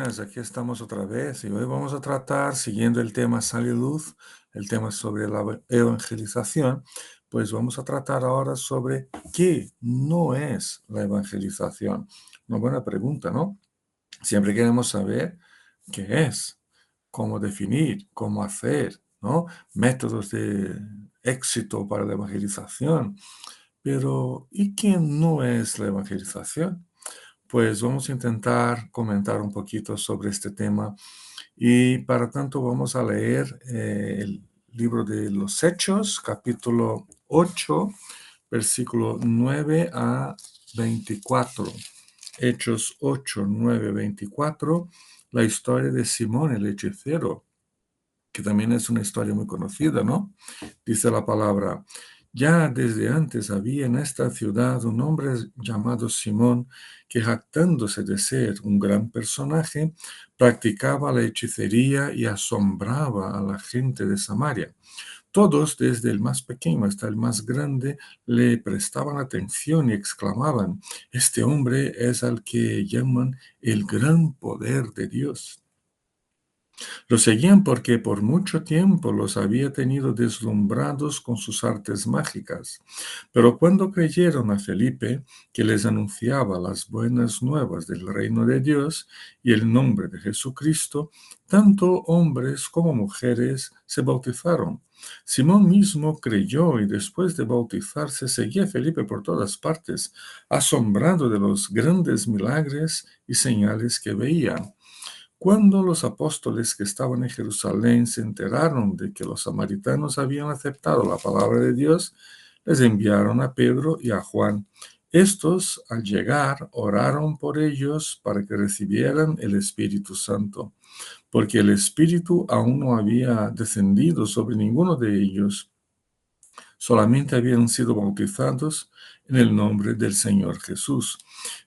buenas, aquí estamos otra vez y hoy vamos a tratar, siguiendo el tema Sal y Luz, el tema sobre la evangelización, pues vamos a tratar ahora sobre qué no es la evangelización. Una buena pregunta, ¿no? Siempre queremos saber qué es, cómo definir, cómo hacer, ¿no? Métodos de éxito para la evangelización. Pero, ¿y qué no es la evangelización? Pues vamos a intentar comentar un poquito sobre este tema y para tanto vamos a leer el libro de los Hechos, capítulo 8, versículo 9 a 24. Hechos 8, 9, 24, la historia de Simón el hechicero, que también es una historia muy conocida, ¿no? Dice la palabra: ya desde antes había en esta ciudad un hombre llamado Simón, que jactándose de ser un gran personaje, practicaba la hechicería y asombraba a la gente de Samaria. Todos, desde el más pequeño hasta el más grande, le prestaban atención y exclamaban: este hombre es al que llaman el gran poder de Dios. Lo seguían porque por mucho tiempo los había tenido deslumbrados con sus artes mágicas. Pero cuando creyeron a Felipe, que les anunciaba las buenas nuevas del reino de Dios y el nombre de Jesucristo, tanto hombres como mujeres se bautizaron. Simón mismo creyó y después de bautizarse seguía a Felipe por todas partes, asombrado de los grandes milagros y señales que veía. Cuando los apóstoles que estaban en Jerusalén se enteraron de que los samaritanos habían aceptado la palabra de Dios, les enviaron a Pedro y a Juan. Estos, al llegar, oraron por ellos para que recibieran el Espíritu Santo, porque el Espíritu aún no había descendido sobre ninguno de ellos. Solamente habían sido bautizados en el nombre del Señor Jesús.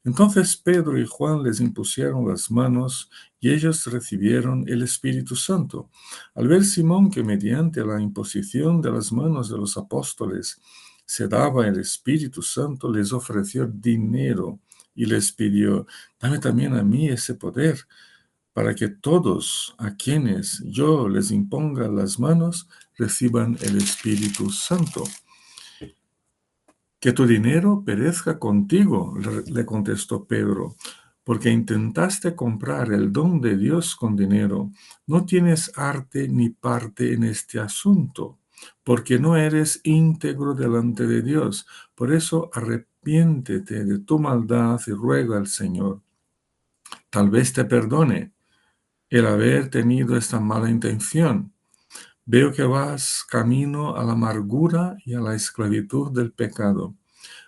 Entonces Pedro y Juan les impusieron las manos y ellos recibieron el Espíritu Santo. Al ver Simón que mediante la imposición de las manos de los apóstoles se daba el Espíritu Santo, les ofreció dinero y les pidió: dame también a mí ese poder, para que todos a quienes yo les imponga las manos reciban el Espíritu Santo. Que tu dinero perezca contigo, le contestó Pedro, porque intentaste comprar el don de Dios con dinero. No tienes arte ni parte en este asunto, porque no eres íntegro delante de Dios. Por eso arrepiéntete de tu maldad y ruega al Señor. Tal vez te perdone el haber tenido esta mala intención. Veo que vas camino a la amargura y a la esclavitud del pecado.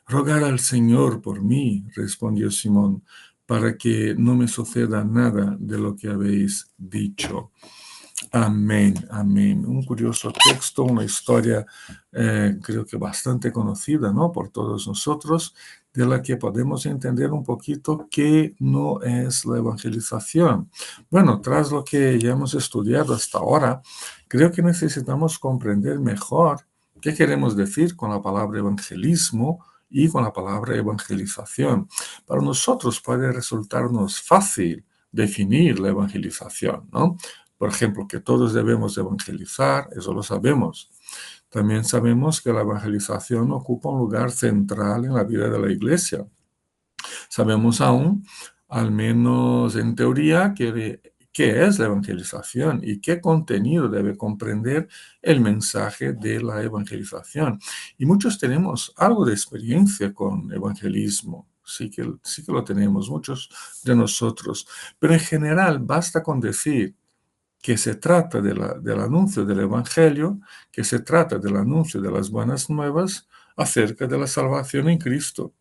Rogar al Señor por mí, respondió Simón, para que no me suceda nada de lo que habéis dicho. Amén, amén. Un curioso texto, una historia creo que bastante conocida, ¿no?, por todos nosotros, de la que podemos entender un poquito qué no es la evangelización. Bueno, tras lo que ya hemos estudiado hasta ahora, creo que necesitamos comprender mejor qué queremos decir con la palabra evangelismo y con la palabra evangelización. Para nosotros puede resultarnos fácil definir la evangelización, ¿no? Por ejemplo, que todos debemos evangelizar, eso lo sabemos. También sabemos que la evangelización ocupa un lugar central en la vida de la iglesia. Sabemos aún, al menos en teoría, qué es la evangelización y qué contenido debe comprender el mensaje de la evangelización. Y muchos tenemos algo de experiencia con evangelismo. Sí que lo tenemos, muchos de nosotros. Pero en general basta con decir que se trata del anuncio del Evangelio, que se trata del anuncio de las buenas nuevas acerca de la salvación en Cristo.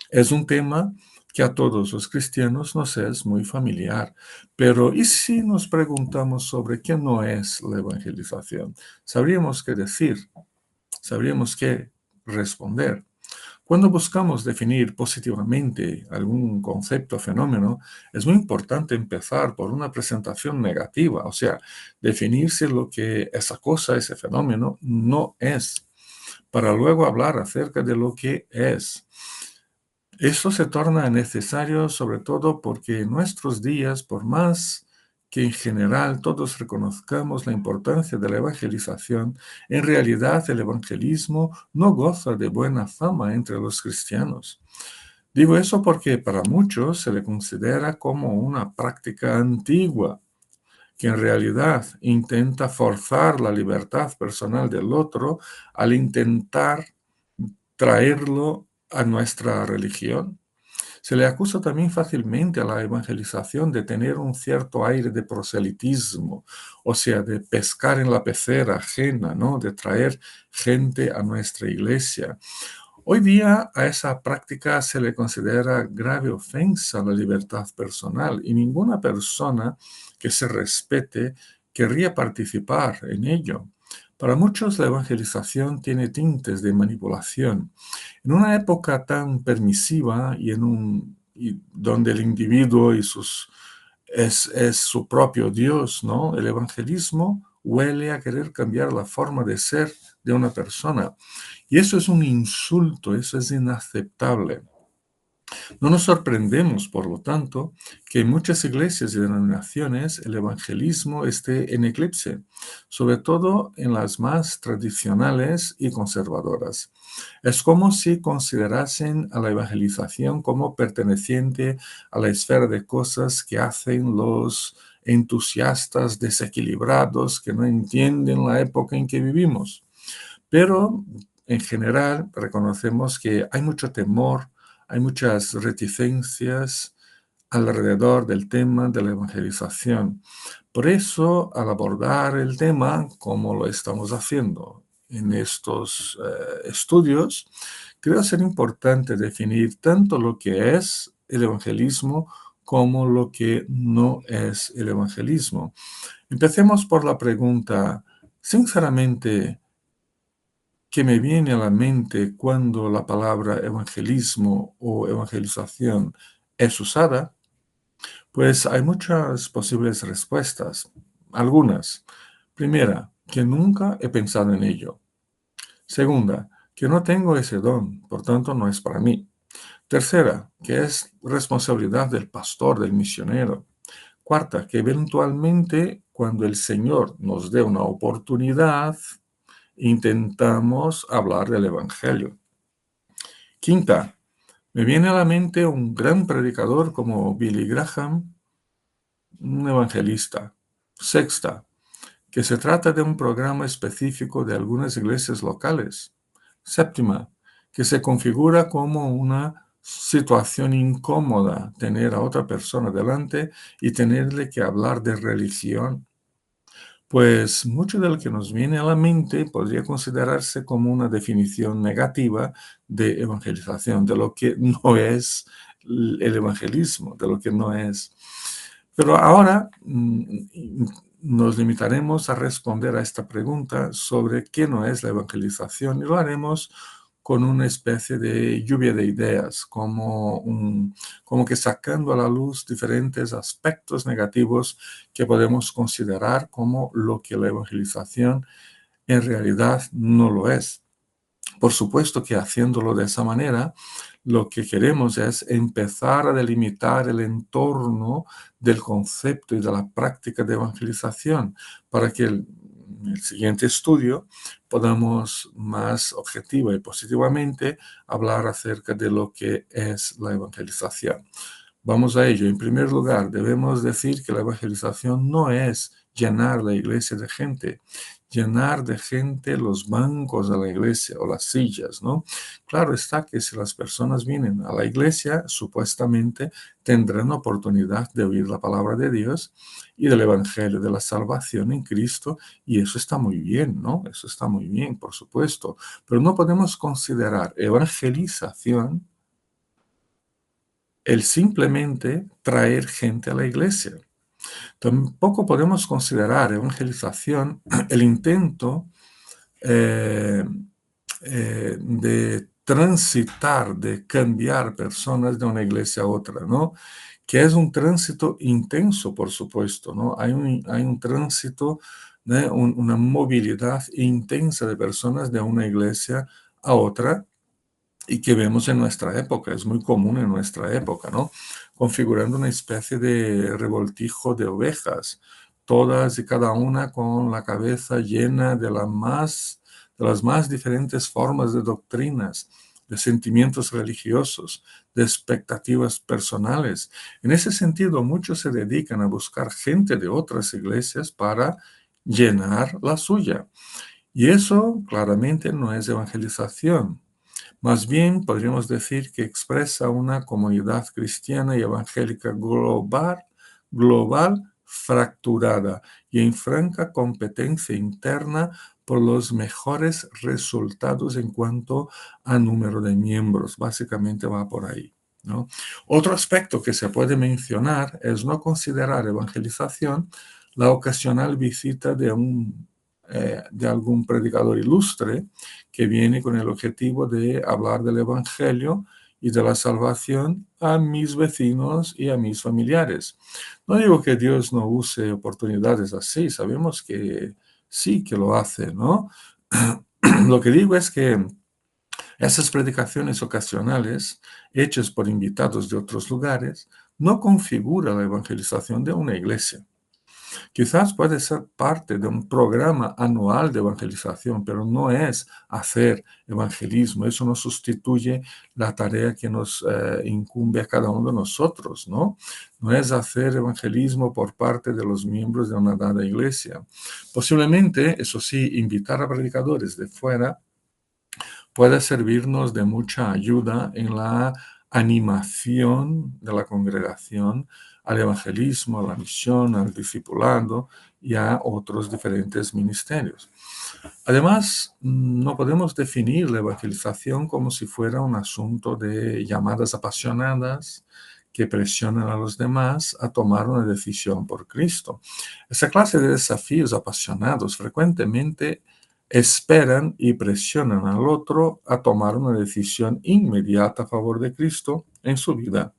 Es un tema que a todos los cristianos nos es muy familiar, pero ¿y si nos preguntamos sobre qué no es la evangelización? Sabríamos qué decir, sabríamos qué responder. Cuando buscamos definir positivamente algún concepto o fenómeno, es muy importante empezar por una presentación negativa, o sea, definir si lo que esa cosa, ese fenómeno, no es, para luego hablar acerca de lo que es. Esto se torna necesario sobre todo porque en nuestros días, por más que en general todos reconozcamos la importancia de la evangelización, en realidad el evangelismo no goza de buena fama entre los cristianos. Digo eso porque para muchos se le considera como una práctica antigua, que en realidad intenta forzar la libertad personal del otro al intentar traerlo a nuestra religión. Se le acusa también fácilmente a la evangelización de tener un cierto aire de proselitismo, o sea, de pescar en la pecera ajena, ¿no? De traer gente a nuestra iglesia. Hoy día a esa práctica se le considera grave ofensa a la libertad personal y ninguna persona que se respete querría participar en ello. Para muchos la evangelización tiene tintes de manipulación. En una época tan permisiva y donde el individuo es su propio Dios, ¿no? El evangelismo huele a querer cambiar la forma de ser de una persona. Y eso es un insulto, eso es inaceptable. No nos sorprendemos, por lo tanto, que en muchas iglesias y denominaciones el evangelismo esté en eclipse, sobre todo en las más tradicionales y conservadoras. Es como si considerasen a la evangelización como perteneciente a la esfera de cosas que hacen los entusiastas desequilibrados que no entienden la época en que vivimos. Pero en general reconocemos que hay mucho temor, hay muchas reticencias alrededor del tema de la evangelización. Por eso, al abordar el tema, como lo estamos haciendo en estos estudios, creo ser importante definir tanto lo que es el evangelismo como lo que no es el evangelismo. Empecemos por la pregunta, sinceramente, que me viene a la mente cuando la palabra evangelismo o evangelización es usada, pues hay muchas posibles respuestas. Algunas. Primera, que nunca he pensado en ello. Segunda, que no tengo ese don, por tanto no es para mí. Tercera, que es responsabilidad del pastor, del misionero. Cuarta, que eventualmente cuando el Señor nos dé una oportunidad, intentamos hablar del Evangelio. Quinta, me viene a la mente un gran predicador como Billy Graham, un evangelista. Sexta, que se trata de un programa específico de algunas iglesias locales. Séptima, que se configura como una situación incómoda tener a otra persona delante y tenerle que hablar de religión. Pues mucho de lo que nos viene a la mente podría considerarse como una definición negativa de evangelización, de lo que no es el evangelismo, de lo que no es. Pero ahora nos limitaremos a responder a esta pregunta sobre qué no es la evangelización y lo haremos con una especie de lluvia de ideas, como que sacando a la luz diferentes aspectos negativos que podemos considerar como lo que la evangelización en realidad no lo es. Por supuesto que haciéndolo de esa manera, lo que queremos es empezar a delimitar el entorno del concepto y de la práctica de evangelización para que en el siguiente estudio podamos más objetiva y positivamente hablar acerca de lo que es la evangelización. Vamos a ello. En primer lugar, debemos decir que la evangelización no es llenar la iglesia de gente, llenar de gente los bancos de la iglesia o las sillas, ¿no? Claro está que si las personas vienen a la iglesia, supuestamente tendrán oportunidad de oír la palabra de Dios y del evangelio de la salvación en Cristo, y eso está muy bien, ¿no? Eso está muy bien, por supuesto, pero no podemos considerar evangelización el simplemente traer gente a la iglesia. Tampoco podemos considerar evangelización el intento eh, de transitar, de cambiar personas de una iglesia a otra, ¿no? Que es un tránsito intenso, por supuesto, ¿no? Hay un tránsito, ¿no? Una movilidad intensa de personas de una iglesia a otra, y que vemos en nuestra época, es muy común en nuestra época, ¿no? Configurando una especie de revoltijo de ovejas, todas y cada una con la cabeza llena de las más diferentes formas de doctrinas, de sentimientos religiosos, de expectativas personales. En ese sentido, muchos se dedican a buscar gente de otras iglesias para llenar la suya. Y eso claramente no es evangelización. Más bien podríamos decir que expresa una comunidad cristiana y evangélica global fracturada y en franca competencia interna por los mejores resultados en cuanto a número de miembros. Básicamente va por ahí, ¿no? Otro aspecto que se puede mencionar es no considerar evangelización la ocasional visita de algún predicador ilustre que viene con el objetivo de hablar del Evangelio y de la salvación a mis vecinos y a mis familiares. No digo que Dios no use oportunidades así, sabemos que sí que lo hace, ¿no? Lo que digo es que esas predicaciones ocasionales, hechas por invitados de otros lugares, no configuran la evangelización de una iglesia. Quizás puede ser parte de un programa anual de evangelización, pero no es hacer evangelismo. Eso no sustituye la tarea que nos incumbe a cada uno de nosotros, ¿no? No es hacer evangelismo por parte de los miembros de una dada iglesia. Posiblemente, eso sí, invitar a predicadores de fuera puede servirnos de mucha ayuda en la animación de la congregación al evangelismo, a la misión, al discipulado y a otros diferentes ministerios. Además, no podemos definir la evangelización como si fuera un asunto de llamadas apasionadas que presionan a los demás a tomar una decisión por Cristo. Esa clase de desafíos apasionados frecuentemente esperan y presionan al otro a tomar una decisión inmediata a favor de Cristo en su vida.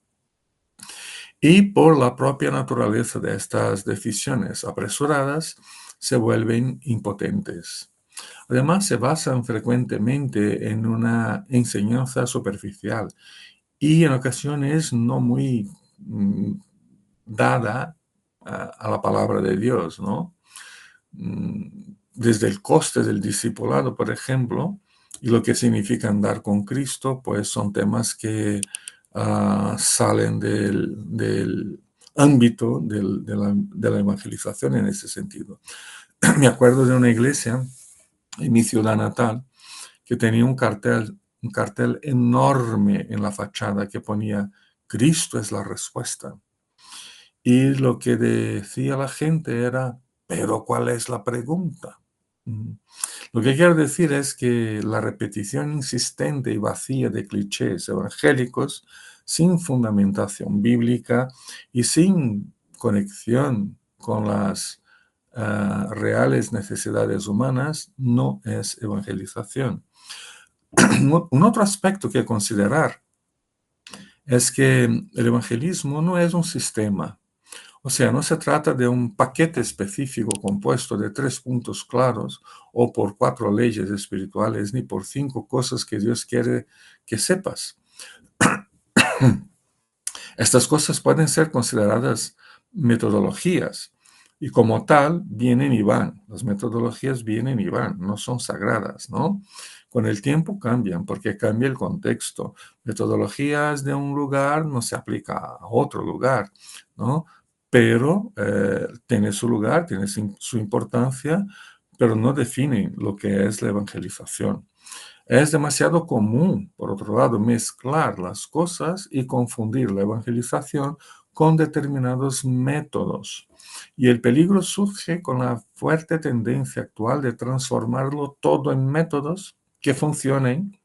Y por la propia naturaleza de estas decisiones apresuradas, se vuelven impotentes. Además, se basan frecuentemente en una enseñanza superficial y en ocasiones no muy dada a la palabra de Dios, ¿no? Desde el coste del discipulado, por ejemplo, y lo que significa andar con Cristo, pues son temas que salen del ámbito de la evangelización en ese sentido. Me acuerdo de una iglesia en mi ciudad natal que tenía un cartel enorme en la fachada que ponía Cristo es la respuesta. Y lo que decía la gente era, pero ¿cuál es la pregunta? Lo que quiero decir es que la repetición insistente y vacía de clichés evangélicos sin fundamentación bíblica y sin conexión con las reales necesidades humanas no es evangelización. Un otro aspecto que considerar es que el evangelismo no es un sistema. O sea, no se trata de un paquete específico compuesto de 3 puntos claros o por 4 leyes espirituales, ni por 5 cosas que Dios quiere que sepas. Estas cosas pueden ser consideradas metodologías y como tal vienen y van. Las metodologías vienen y van, no son sagradas, ¿no? Con el tiempo cambian porque cambia el contexto. Metodologías de un lugar no se aplica a otro lugar, ¿no? Pero tiene su lugar, tiene su importancia, pero no definen lo que es la evangelización. Es demasiado común, por otro lado, mezclar las cosas y confundir la evangelización con determinados métodos. Y el peligro surge con la fuerte tendencia actual de transformarlo todo en métodos que funcionen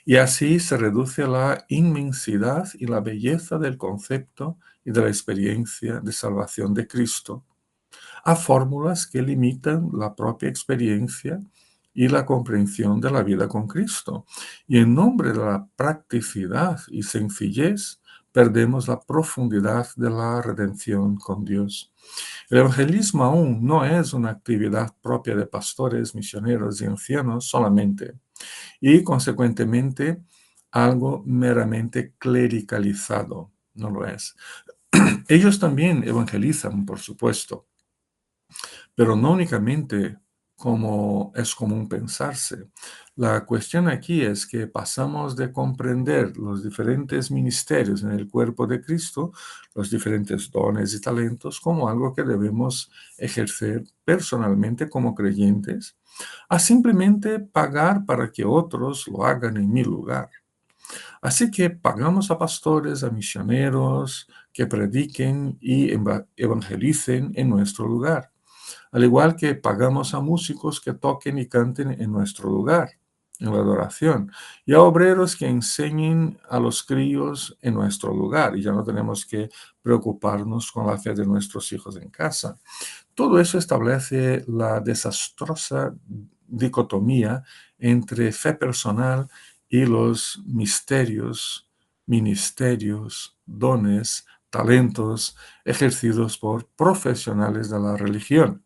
y así se reduce la inmensidad y la belleza del concepto y de la experiencia de salvación de Cristo a fórmulas que limitan la propia experiencia y la comprensión de la vida con Cristo. Y en nombre de la practicidad y sencillez, perdemos la profundidad de la redención con Dios. El evangelismo aún no es una actividad propia de pastores, misioneros y ancianos solamente. y, consecuentemente, algo meramente clericalizado. No lo es. Ellos también evangelizan, por supuesto, pero no únicamente como es común pensarse. La cuestión aquí es que pasamos de comprender los diferentes ministerios en el cuerpo de Cristo, los diferentes dones y talentos, como algo que debemos ejercer personalmente como creyentes, a simplemente pagar para que otros lo hagan en mi lugar. Así que pagamos a pastores, a misioneros que prediquen y evangelicen en nuestro lugar, al igual que pagamos a músicos que toquen y canten en nuestro lugar, en la adoración, y a obreros que enseñen a los críos en nuestro lugar, y ya no tenemos que preocuparnos con la fe de nuestros hijos en casa. Todo eso establece la desastrosa dicotomía entre fe personal y los misterios, ministerios, dones, talentos ejercidos por profesionales de la religión.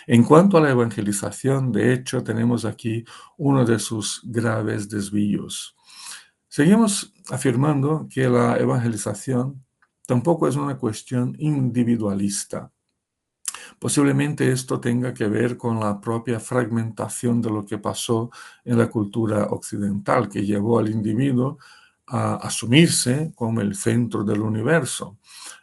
En cuanto a la evangelización, de hecho, tenemos aquí uno de sus graves desvíos. Seguimos afirmando que la evangelización tampoco es una cuestión individualista. Posiblemente esto tenga que ver con la propia fragmentación de lo que pasó en la cultura occidental, que llevó al individuo a asumirse como el centro del universo.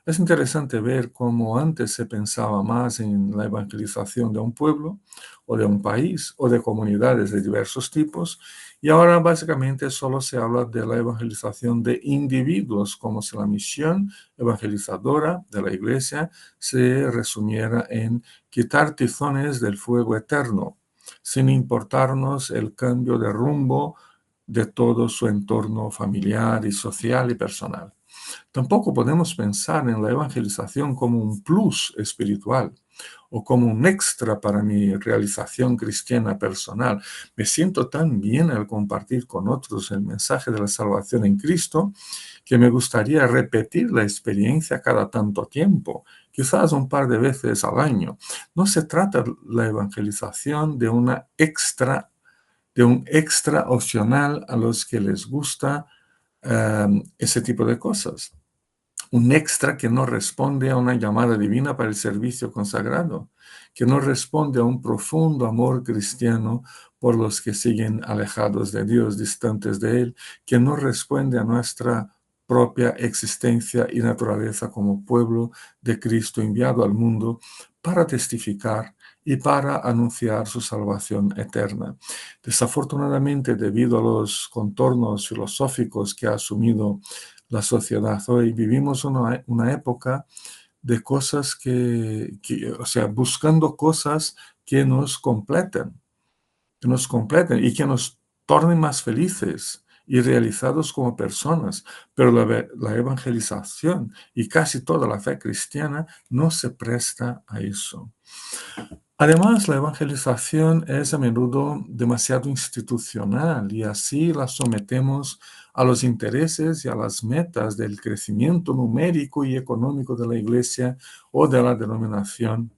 Es interesante ver cómo antes se pensaba más en la evangelización de un pueblo o de un país o de comunidades de diversos tipos, y ahora básicamente solo se habla de la evangelización de individuos, como si la misión evangelizadora de la iglesia se resumiera en quitar tizones del fuego eterno, sin importarnos el cambio de rumbo de todo su entorno familiar y social y personal. Tampoco podemos pensar en la evangelización como un plus espiritual o como un extra para mi realización cristiana personal. Me siento tan bien al compartir con otros el mensaje de la salvación en Cristo que me gustaría repetir la experiencia cada tanto tiempo, quizás un par de veces al año. No se trata la evangelización de un extra opcional a los que les gusta ese tipo de cosas, un extra que no responde a una llamada divina para el servicio consagrado, que no responde a un profundo amor cristiano por los que siguen alejados de Dios, distantes de Él, que no responde a nuestra propia existencia y naturaleza como pueblo de Cristo enviado al mundo para testificar y para anunciar su salvación eterna. Desafortunadamente, debido a los contornos filosóficos que ha asumido la sociedad hoy, vivimos una época de cosas o sea, buscando cosas que nos completen y que nos tornen más felices y realizados como personas. Pero la evangelización y casi toda la fe cristiana no se presta a eso. Además, la evangelización es a menudo demasiado institucional y así la sometemos a los intereses y a las metas del crecimiento numérico y económico de la Iglesia o de la denominación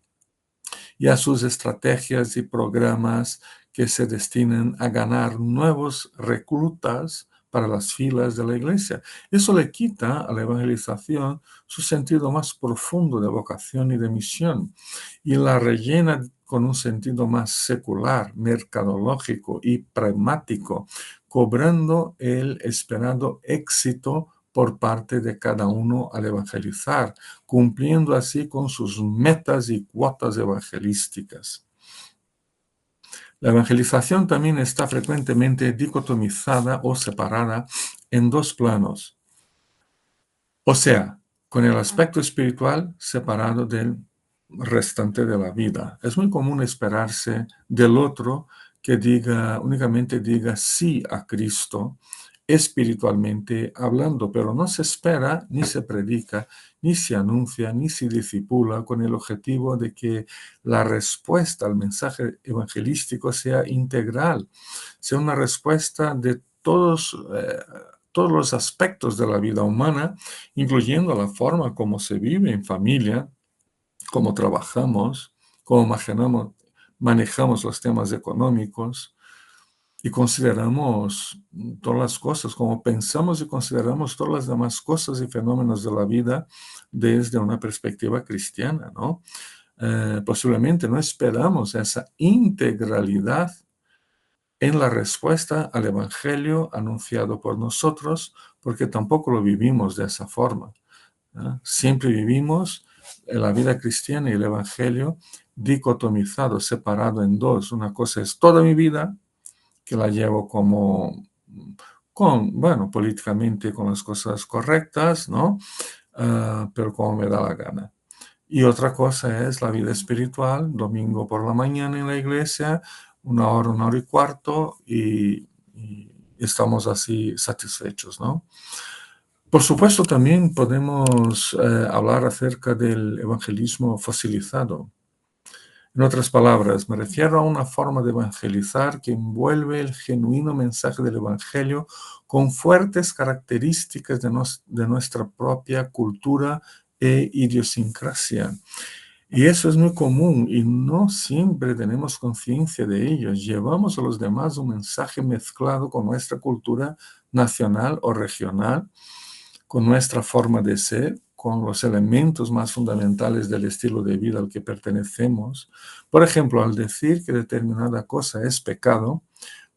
y a sus estrategias y programas que se destinan a ganar nuevos reclutas para las filas de la Iglesia. Eso le quita a la evangelización su sentido más profundo de vocación y de misión y la rellena con un sentido más secular, mercadológico y pragmático, cobrando el esperado éxito por parte de cada uno al evangelizar, cumpliendo así con sus metas y cuotas evangelísticas. La evangelización también está frecuentemente dicotomizada o separada en dos planos, o sea, con el aspecto espiritual separado del restante de la vida. Es muy común esperarse del otro que únicamente diga sí a Cristo espiritualmente hablando, pero no se espera, ni se predica, ni se anuncia, ni se discipula con el objetivo de que la respuesta al mensaje evangelístico sea integral, sea una respuesta de todos los aspectos de la vida humana, incluyendo la forma como se vive en familia, cómo trabajamos, cómo manejamos los temas económicos, y consideramos todas las cosas, como pensamos y consideramos todas las demás cosas y fenómenos de la vida desde una perspectiva cristiana, ¿no? Posiblemente no esperamos esa integralidad en la respuesta al Evangelio anunciado por nosotros, porque tampoco lo vivimos de esa forma. Siempre vivimos la vida cristiana y el Evangelio dicotomizado, separado en dos. Una cosa es toda mi vida, que la llevo bueno, políticamente con las cosas correctas, ¿no? Pero como me da la gana. Y otra cosa es la vida espiritual, domingo por la mañana en la iglesia, una hora y cuarto, y estamos así satisfechos, ¿no? Por supuesto, también podemos hablar acerca del evangelismo fosilizado. En otras palabras, me refiero a una forma de evangelizar que envuelve el genuino mensaje del Evangelio con fuertes características de nuestra propia cultura e idiosincrasia. Y eso es muy común y no siempre tenemos conciencia de ello. Llevamos a los demás un mensaje mezclado con nuestra cultura nacional o regional, con nuestra forma de ser, con los elementos más fundamentales del estilo de vida al que pertenecemos. Por ejemplo, al decir que determinada cosa es pecado,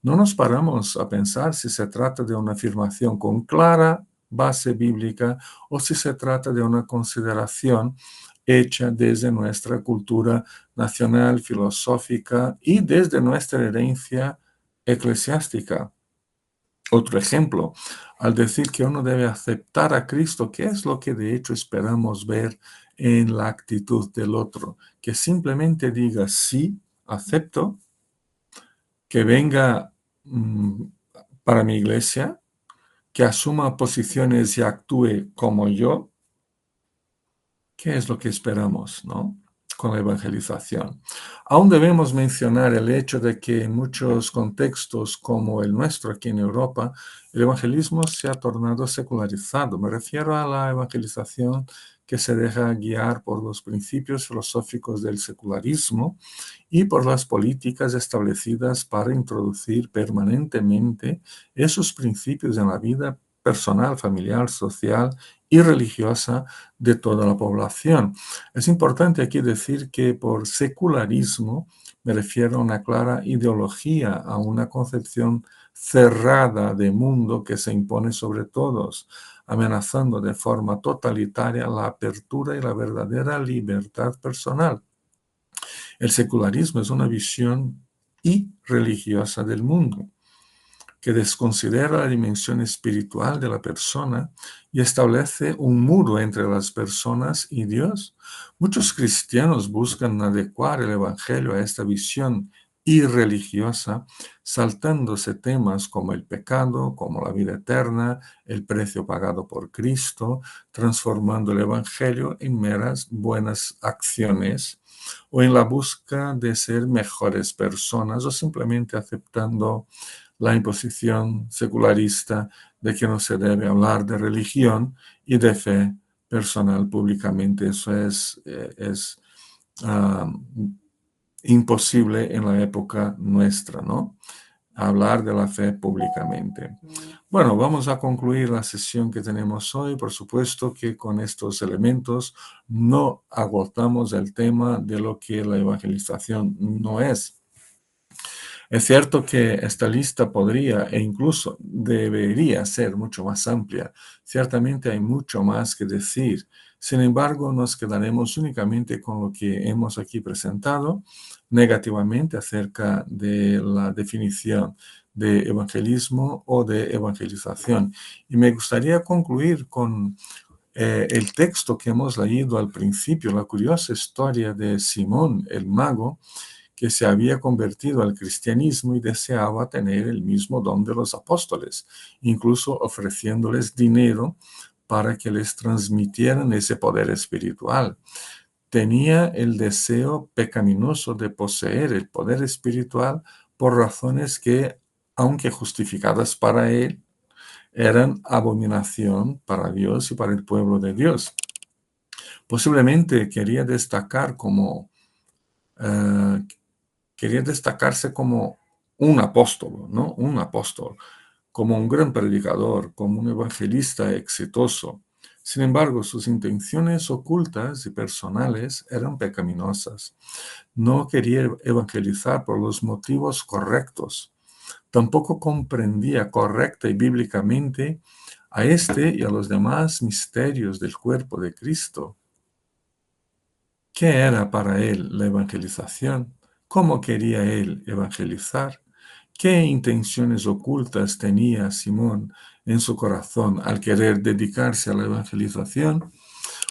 no nos paramos a pensar si se trata de una afirmación con clara base bíblica o si se trata de una consideración hecha desde nuestra cultura nacional, filosófica y desde nuestra herencia eclesiástica. Otro ejemplo, al decir que uno debe aceptar a Cristo, ¿qué es lo que de hecho esperamos ver en la actitud del otro? Que simplemente diga sí, acepto, que venga para mi iglesia, que asuma posiciones y actúe como yo. ¿Qué es lo que esperamos, no? Con la evangelización. Aún debemos mencionar el hecho de que en muchos contextos como el nuestro aquí en Europa, el evangelismo se ha tornado secularizado. Me refiero a la evangelización que se deja guiar por los principios filosóficos del secularismo y por las políticas establecidas para introducir permanentemente esos principios en la vida personal, familiar, social y religiosa de toda la población. Es importante aquí decir que por secularismo me refiero a una clara ideología, a una concepción cerrada de mundo que se impone sobre todos, amenazando de forma totalitaria la apertura y la verdadera libertad personal. El secularismo es una visión irreligiosa del mundo que desconsidera la dimensión espiritual de la persona y establece un muro entre las personas y Dios. Muchos cristianos buscan adecuar el Evangelio a esta visión irreligiosa, saltándose temas como el pecado, como la vida eterna, el precio pagado por Cristo, transformando el Evangelio en meras buenas acciones o en la búsqueda de ser mejores personas o simplemente aceptando la imposición secularista de que no se debe hablar de religión y de fe personal públicamente. Eso es imposible en la época nuestra, ¿no? Hablar de la fe públicamente. Bueno, vamos a concluir la sesión que tenemos hoy. Por supuesto que con estos elementos no agotamos el tema de lo que la evangelización no es. Es cierto que esta lista podría e incluso debería ser mucho más amplia. Ciertamente hay mucho más que decir. Sin embargo, nos quedaremos únicamente con lo que hemos aquí presentado negativamente acerca de la definición de evangelismo o de evangelización. Y me gustaría concluir con el texto que hemos leído al principio, la curiosa historia de Simón el mago, que se había convertido al cristianismo y deseaba tener el mismo don de los apóstoles, incluso ofreciéndoles dinero para que les transmitieran ese poder espiritual. Tenía el deseo pecaminoso de poseer el poder espiritual por razones que, aunque justificadas para él, eran abominación para Dios y para el pueblo de Dios. Posiblemente quería destacarse como un apóstol, ¿no? Un apóstol, como un gran predicador, como un evangelista exitoso. Sin embargo, sus intenciones ocultas y personales eran pecaminosas. No quería evangelizar por los motivos correctos. Tampoco comprendía correcta y bíblicamente a este y a los demás misterios del cuerpo de Cristo. ¿Qué era para él la evangelización? ¿Cómo quería él evangelizar? ¿Qué intenciones ocultas tenía Simón en su corazón al querer dedicarse a la evangelización?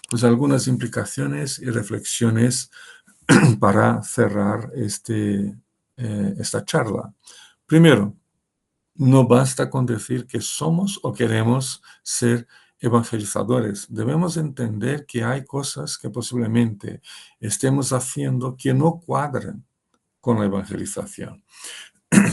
Pues algunas implicaciones y reflexiones para cerrar esta charla. Primero, no basta con decir que somos o queremos ser evangelizadores. Debemos entender que hay cosas que posiblemente estemos haciendo que no cuadran con la evangelización.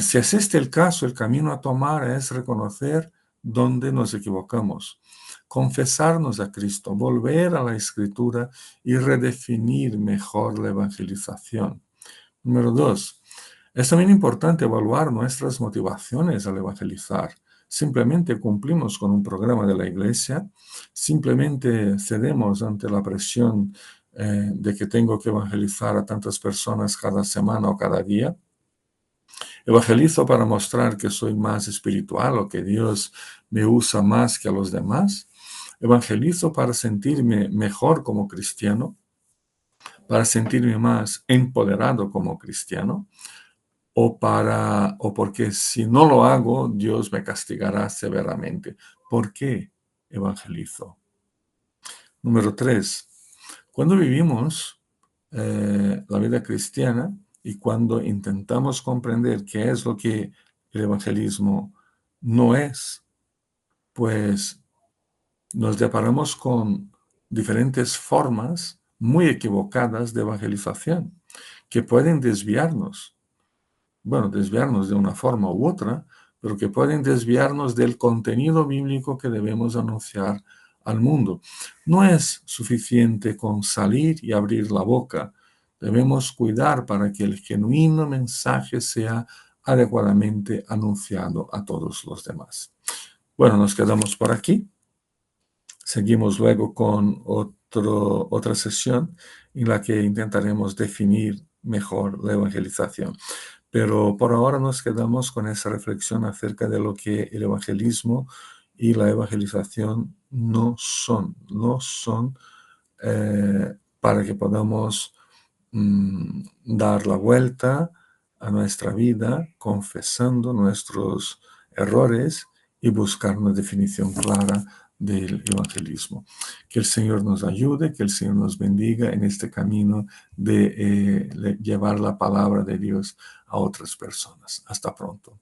Si es este el caso, el camino a tomar es reconocer dónde nos equivocamos, confesarnos a Cristo, volver a la Escritura y redefinir mejor la evangelización. Número dos, es también importante evaluar nuestras motivaciones al evangelizar. Simplemente cumplimos con un programa de la iglesia, simplemente cedemos ante la presión de que tengo que evangelizar a tantas personas cada semana o cada día. Evangelizo para mostrar que soy más espiritual o que Dios me usa más que a los demás. Evangelizo para sentirme mejor como cristiano, para sentirme más empoderado como cristiano, o porque si no lo hago, Dios me castigará severamente. ¿Por qué evangelizo? Número tres, cuando vivimos la vida cristiana y cuando intentamos comprender qué es lo que el evangelismo no es, pues nos deparamos con diferentes formas muy equivocadas de evangelización que pueden desviarnos de una forma u otra, pero que pueden desviarnos del contenido bíblico que debemos anunciar al mundo. No es suficiente con salir y abrir la boca. Debemos cuidar para que el genuino mensaje sea adecuadamente anunciado a todos los demás. Bueno, nos quedamos por aquí. Seguimos luego con otra sesión en la que intentaremos definir mejor la evangelización. Pero por ahora nos quedamos con esa reflexión acerca de lo que el evangelismo y la evangelización no son para que podamos dar la vuelta a nuestra vida confesando nuestros errores y buscar una definición clara del evangelismo. Que el Señor nos ayude, que el Señor nos bendiga en este camino de llevar la palabra de Dios a otras personas. Hasta pronto.